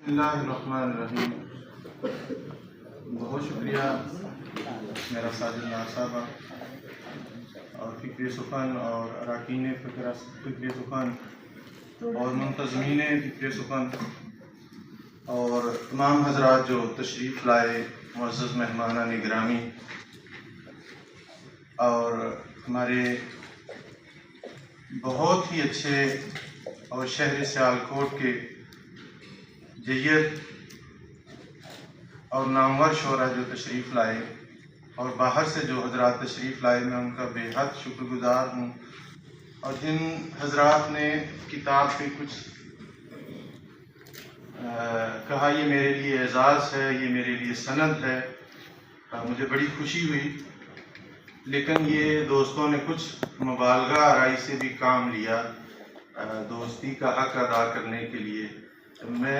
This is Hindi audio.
बिस्मिल्लाहिर्रहमानिर्रहीम। बहुत शुक्रिया मेरा साजिद नार साहबा और फ़िक्र सुखन और अरकान फ़िक्र सुखन और मुंतज़मीन फ़िक्र सुखन और तमाम हज़रात जो तशरीफ़ लाए, मुअज़्ज़ज़ मेहमानान गिरामी और हमारे बहुत ही अच्छे और शहर सियालकोट के जय्यद और नामवर शोरा जो तशरीफ़ लाए और बाहर से जो हज़रात तशरीफ़ लाए, मैं उनका बेहद शुक्रगुज़ार हूँ। और जिन हज़रात ने किताब पे कुछ कहा, ये मेरे लिए एज़ाज़ है, ये मेरे लिए सनद है, मुझे बड़ी खुशी हुई। लेकिन ये दोस्तों ने कुछ मुबालगा आराई से भी काम लिया दोस्ती का हक अदा करने के लिए। मैं